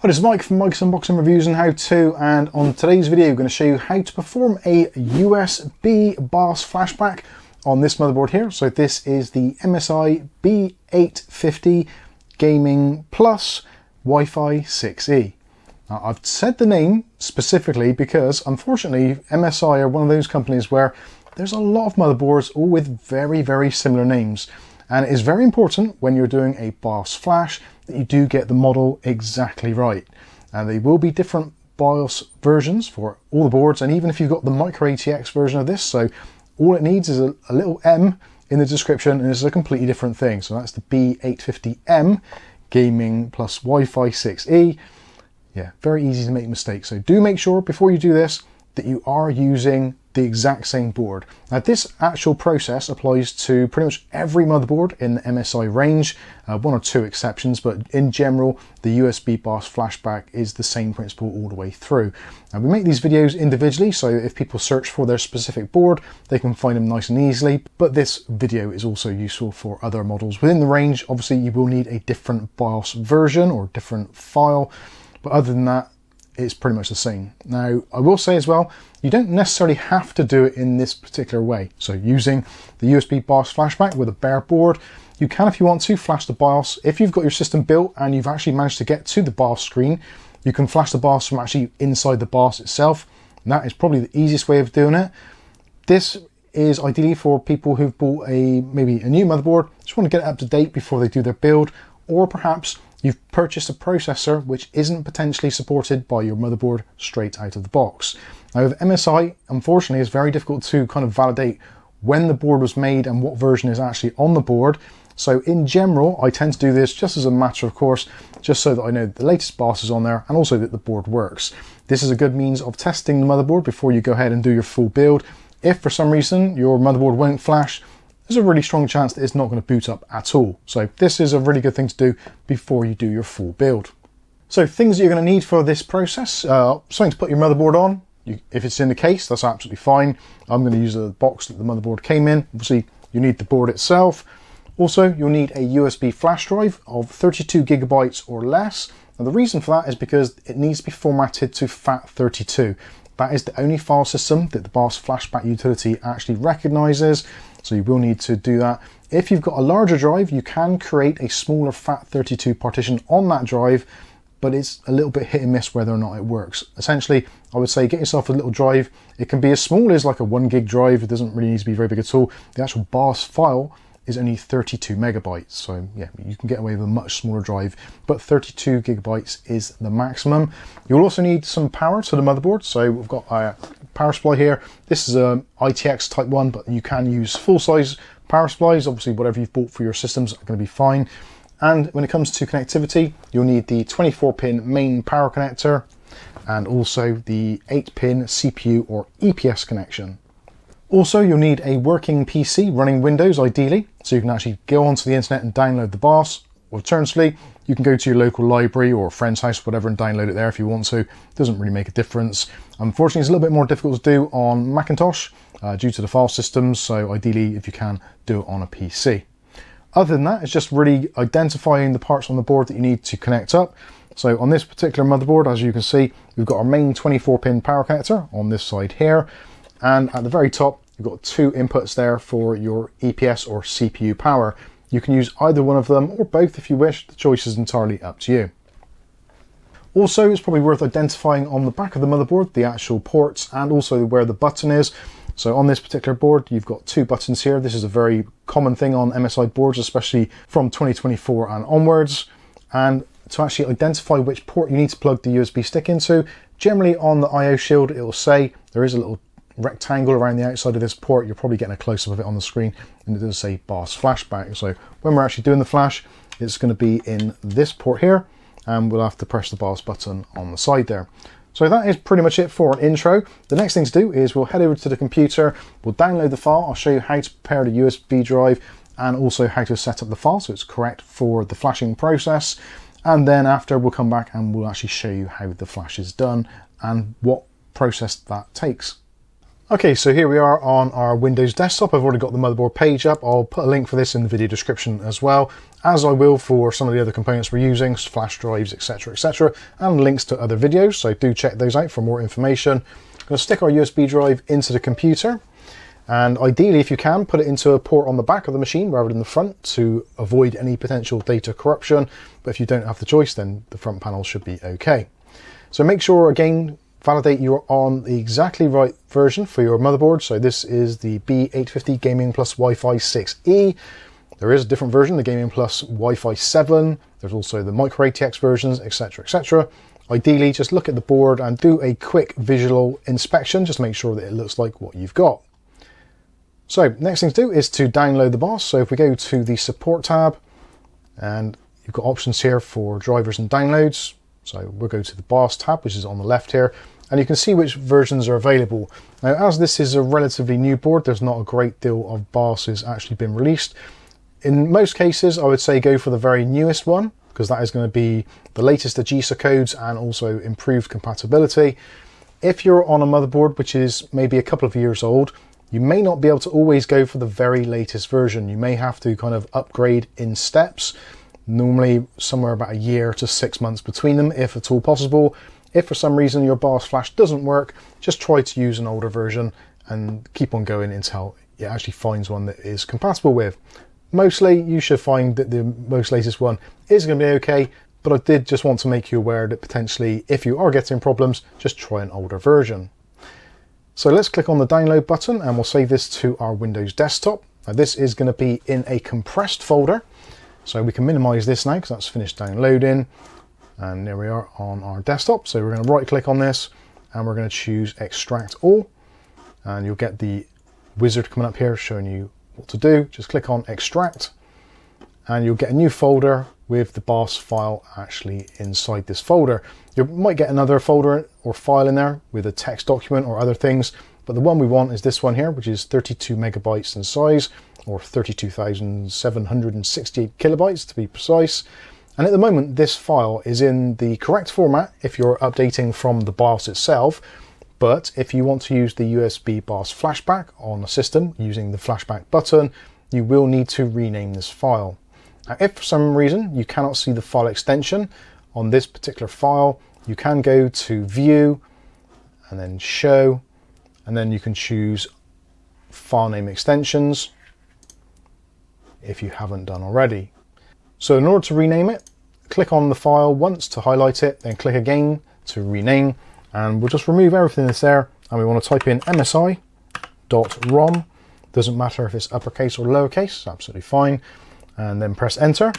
Hi, this is Mike from Mike's Unboxing Reviews and How To, and on today's video I'm going to show you how to perform a USB BIOS flashback on this motherboard here. So this is the MSI B850 Gaming Plus Wi-Fi 6E. Now, I've said the name specifically because unfortunately MSI are one of those companies where there's a lot of motherboards all with very similar names. And it is very important when you're doing a BIOS flash that you do get the model exactly right. And they will be different BIOS versions for all the boards, and even if you've got the micro ATX version of this, so all it needs is a little M in the description and it's a completely different thing. So that's the B850M Gaming Plus Wi-Fi 6E. Yeah, very easy to make mistakes. So do make sure before you do this that you are using the exact same board. Now this actual process applies to pretty much every motherboard in the MSI range, one or two exceptions, but in general the USB BIOS flashback is the same principle all the way through. Now we make these videos individually, so if people search for their specific board they can find them nice and easily, but this video is also useful for other models within the range. Obviously you will need a different BIOS version or different file, but other than that it's pretty much the same. Now, I will say as well, you don't necessarily have to do it in this particular way. So using the USB BIOS flashback with a bare board, you can, if you want to, flash the BIOS. If you've got your system built and you've actually managed to get to the BIOS screen, you can flash the BIOS from actually inside the BIOS itself. And that is probably the easiest way of doing it. This is ideally for people who've bought maybe a new motherboard, just want to get it up to date before they do their build, or perhaps you've purchased a processor which isn't potentially supported by your motherboard straight out of the box. Now with MSI, unfortunately, it's very difficult to kind of validate when the board was made and what version is actually on the board. So in general, I tend to do this just as a matter of course, just so that I know the latest BIOS is on there and also that the board works. This is a good means of testing the motherboard before you go ahead and do your full build. If for some reason your motherboard won't flash, there's a really strong chance that it's not going to boot up at all. So this is a really good thing to do before you do your full build. So things that you're going to need for this process, something to put your motherboard on. If it's in the case, that's absolutely fine. I'm going to use the box that the motherboard came in. Obviously you need the board itself. Also you'll need a USB flash drive of 32 gigabytes or less. Now the reason for that is because it needs to be formatted to FAT32. That is the only file system that the BIOS flashback utility actually recognizes. So you will need to do that. If you've got a larger drive, you can create a smaller FAT32 partition on that drive, but it's a little bit hit and miss whether or not it works. Essentially, I would say get yourself a little drive. It can be as small as like a 1 gig drive. It doesn't really need to be very big at all. The actual BIOS file is only 32 megabytes. So yeah, you can get away with a much smaller drive, but 32 gigabytes is the maximum. You'll also need some power to the motherboard. So we've got a power supply here. This is a ITX type 1, but you can use full-size power supplies. Obviously, whatever you've bought for your systems are going to be fine. And when it comes to connectivity, you'll need the 24-pin main power connector and also the 8-pin CPU or EPS connection. Also, you'll need a working PC running Windows, ideally, so you can actually go onto the internet and download the BIOS. Alternatively, you can go to your local library or a friend's house, whatever, and download it there if you want to. It doesn't really make a difference. Unfortunately, it's a little bit more difficult to do on Macintosh due to the file systems, so ideally, if you can, do it on a PC. Other than that, it's just really identifying the parts on the board that you need to connect up. So on this particular motherboard, as you can see, we've got our main 24-pin power connector on this side here. And at the very top, you've got two inputs there for your EPS or CPU power. You can use either one of them or both if you wish. The choice is entirely up to you. Also, it's probably worth identifying on the back of the motherboard the actual ports and also where the button is. So on this particular board, you've got two buttons here. This is a very common thing on MSI boards, especially from 2024 and onwards. And to actually identify which port you need to plug the USB stick into, generally on the IO shield, it will say there is a little rectangle around the outside of this port. You're probably getting a close-up of it on the screen, and it does say BIOS flashback. So when we're actually doing the flash, it's going to be in this port here, and we'll have to press the BIOS button on the side there. So that is pretty much it for an intro. The next thing to do is we'll head over to the computer, we'll download the file, I'll show you how to prepare the USB drive and also how to set up the file so it's correct for the flashing process. And then after we'll come back and we'll actually show you how the flash is done and what process that takes. Okay, so here we are on our Windows desktop. I've already got the motherboard page up. I'll put a link for this in the video description as well, as I will for some of the other components we're using, flash drives, etc., and links to other videos, so do check those out for more information. I'm going to stick our USB drive into the computer, and ideally, if you can, put it into a port on the back of the machine rather than the front to avoid any potential data corruption, but if you don't have the choice, then the front panel should be okay. So make sure, again, validate you're on the exactly right version for your motherboard. So this is the B850 Gaming Plus Wi-Fi 6E. There is a different version, the Gaming Plus Wi-Fi 7. There's also the Micro ATX versions, etc. Ideally, just look at the board and do a quick visual inspection, just to make sure that it looks like what you've got. So next thing to do is to download the BIOS. So if we go to the support tab, and you've got options here for drivers and downloads. So we'll go to the BIOS tab, which is on the left here, and you can see which versions are available. Now, as this is a relatively new board, there's not a great deal of BIOSes actually been released. In most cases, I would say go for the very newest one, because that is going to be the latest AGESA codes and also improved compatibility. If you're on a motherboard which is maybe a couple of years old, you may not be able to always go for the very latest version. You may have to kind of upgrade in steps. Normally somewhere about a year to 6 months between them, if at all possible. If for some reason your BIOS flash doesn't work, just try to use an older version and keep on going until it actually finds one that is compatible with. Mostly you should find that the most latest one is going to be okay, but I did just want to make you aware that potentially if you are getting problems, just try an older version. So let's click on the download button and we'll save this to our Windows desktop. Now this is going to be in a compressed folder. So we can minimize this now because that's finished downloading. And there we are on our desktop. So we're going to right click on this and we're going to choose extract all. And you'll get the wizard coming up here showing you what to do. Just click on extract and you'll get a new folder with the BIOS file actually inside this folder. You might get another folder or file in there with a text document or other things, but the one we want is this one here, which is 32 megabytes in size, or 32,768 kilobytes to be precise. And at the moment, this file is in the correct format if you're updating from the BIOS itself. But if you want to use the USB BIOS Flashback on a system using the flashback button, you will need to rename this file. Now, if for some reason you cannot see the file extension on this particular file, you can go to View and then Show, and then you can choose File Name Extensions if you haven't done already. So in order to rename it, click on the file once to highlight it, then click again to rename, and we'll just remove everything that's there, and we want to type in MSI.ROM. Doesn't matter if it's uppercase or lowercase, absolutely fine, and then press enter.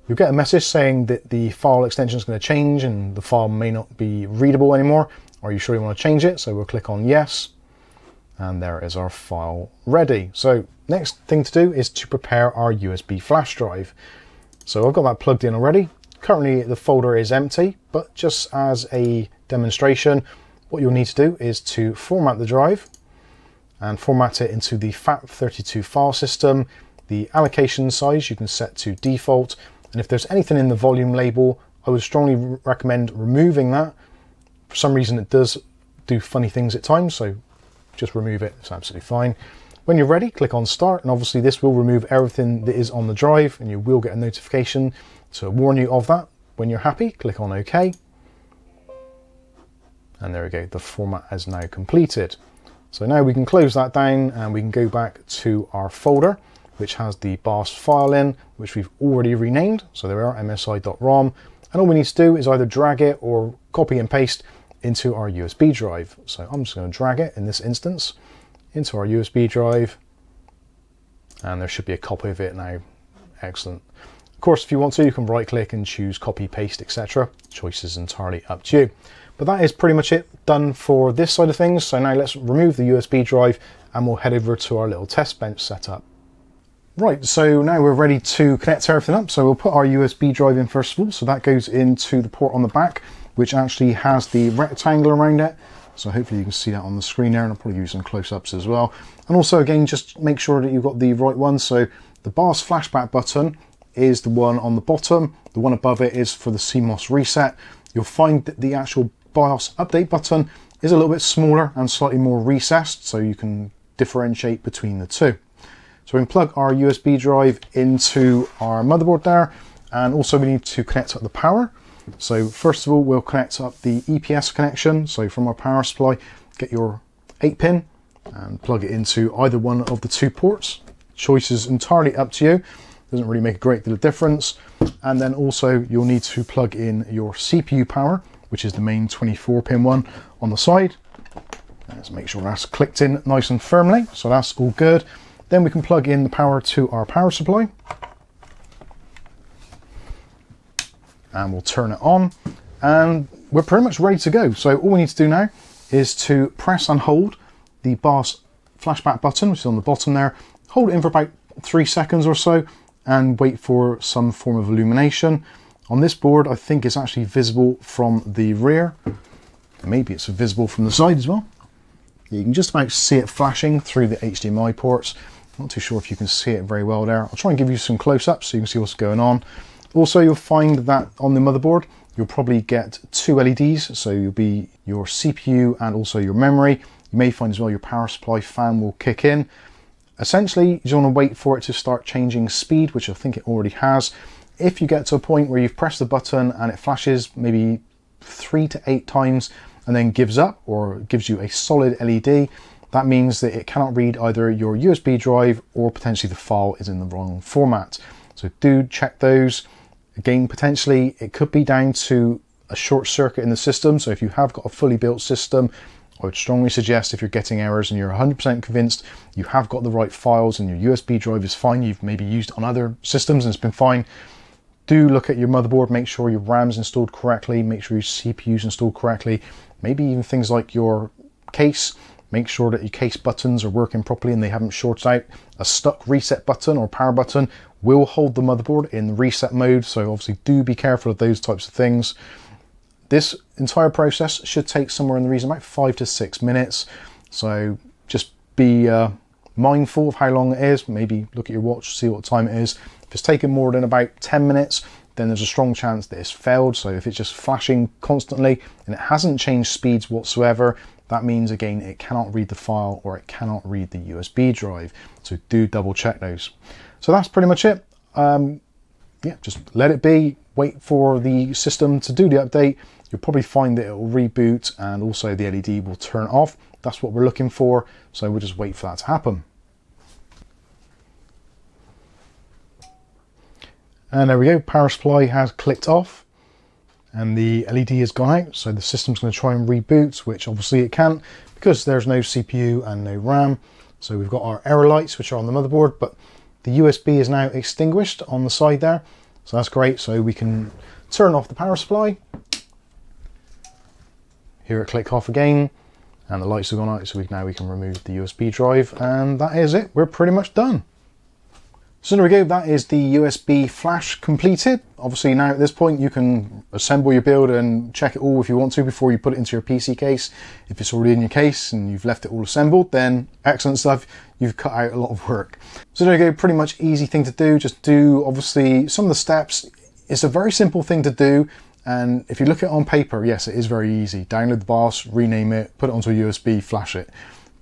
You'll get a message saying that the file extension is going to change and the file may not be readable anymore. Are you sure you want to change it? So we'll click on yes, and there is our file ready. So next thing to do is to prepare our USB flash drive. So I've got that plugged in already. Currently the folder is empty, but just as a demonstration, what you'll need to do is to format the drive and format it into the FAT32 file system. The allocation size you can set to default, and if there's anything in the volume label, I would strongly recommend removing that. For some reason it does do funny things at times, so just remove it, it's absolutely fine. When you're ready, click on start, and obviously this will remove everything that is on the drive, and you will get a notification to warn you of that. When you're happy, click on OK. And there we go, the format is now completed. So now we can close that down and we can go back to our folder, which has the BIOS file in, which we've already renamed. So there we are, MSI.ROM. And all we need to do is either drag it or copy and paste into our USB drive. So I'm just going to drag it in this instance into our USB drive. And there should be a copy of it now. Excellent. Of course, if you want to, you can right click and choose copy, paste, etc. Choice is entirely up to you. But that is pretty much it done for this side of things. So now let's remove the USB drive and we'll head over to our little test bench setup. Right, so now we're ready to connect everything up. So we'll put our USB drive in first of all. So that goes into the port on the back, which actually has the rectangle around it. So hopefully you can see that on the screen there, and I'll probably use some close-ups as well. And also again, just make sure that you've got the right one. So the BIOS flashback button is the one on the bottom. The one above it is for the CMOS reset. You'll find that the actual BIOS update button is a little bit smaller and slightly more recessed, so you can differentiate between the two. So we can plug our USB drive into our motherboard there, and also we need to connect up the power. So first of all, we'll connect up the EPS connection. So from our power supply, get your 8-pin and plug it into either one of the two ports. Choice is entirely up to you. Doesn't really make a great deal of difference. And then also you'll need to plug in your CPU power, which is the main 24-pin one on the side. Let's make sure that's clicked in nice and firmly. So that's all good. Then we can plug in the power to our power supply. And we'll turn it on. And we're pretty much ready to go. So all we need to do now is to press and hold the BIOS flashback button, which is on the bottom there. Hold it in for about 3 seconds or so and wait for some form of illumination. On this board, I think it's actually visible from the rear. Maybe it's visible from the side as well. You can just about see it flashing through the HDMI ports. Not too sure if you can see it very well there. I'll try and give you some close-ups so you can see what's going on. Also, you'll find that on the motherboard, you'll probably get 2 LEDs. So you'll be your CPU and also your memory. You may find as well your power supply fan will kick in. Essentially, you want to wait for it to start changing speed, which I think it already has. If you get to a point where you've pressed the button and it flashes maybe 3 to 8 times and then gives up or gives you a solid LED, that means that it cannot read either your USB drive or potentially the file is in the wrong format. So do check those. Again, potentially it could be down to a short circuit in the system. So if you have got a fully built system, I would strongly suggest if you're getting errors and you're 100% convinced you have got the right files and your USB drive is fine, you've maybe used on other systems and it's been fine, do look at your motherboard, make sure your RAM's installed correctly, make sure your CPU's installed correctly, maybe even things like your case, make sure that your case buttons are working properly and they haven't shorted out. A stuck reset button or power button will hold the motherboard in reset mode, so obviously do be careful of those types of things. This entire process should take somewhere in the region about 5 to 6 minutes. So just be mindful of how long it is. Maybe look at your watch, see what time it is. If it's taken more than about 10 minutes, then there's a strong chance that it's failed. So if it's just flashing constantly and it hasn't changed speeds whatsoever, that means again, it cannot read the file or it cannot read the USB drive. So do double check those. So that's pretty much it. Yeah, just let it be, wait for the system to do the update. You'll probably find that it will reboot and also the LED will turn off. That's what we're looking for. So we'll just wait for that to happen. And there we go, power supply has clicked off and the LED has gone out. So the system's going to try and reboot, which obviously it can't because there's no CPU and no RAM. So we've got our error lights, which are on the motherboard, but the USB is now extinguished on the side there. So that's great. So we can turn off the power supply. Hear it click off again and the lights have gone out, so now we can remove the USB drive and that is it. We're pretty much done. So there we go, that is the USB flash completed. Obviously now at this point you can assemble your build and check it all if you want to before you put it into your PC case. If it's already in your case and you've left it all assembled, then excellent stuff, you've cut out a lot of work. So there you go, pretty much easy thing to do. Just do obviously some of the steps. It's a very simple thing to do. And if you look at it on paper, yes, it is very easy. Download the BIOS, rename it, put it onto a USB, flash it.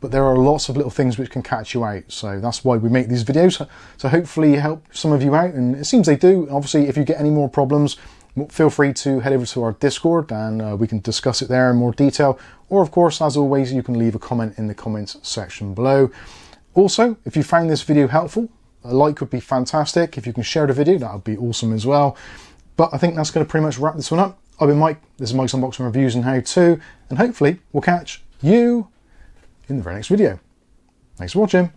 But there are lots of little things which can catch you out. So that's why we make these videos. So hopefully help some of you out. And it seems they do. Obviously, if you get any more problems, feel free to head over to our Discord and we can discuss it there in more detail. Or of course, as always, you can leave a comment in the comments section below. Also, if you found this video helpful, a like would be fantastic. If you can share the video, that would be awesome as well. But I think that's going to pretty much wrap this one up. I've been Mike, this is Mike's Unboxing Reviews and How To, and hopefully we'll catch you in the very next video. Thanks for watching.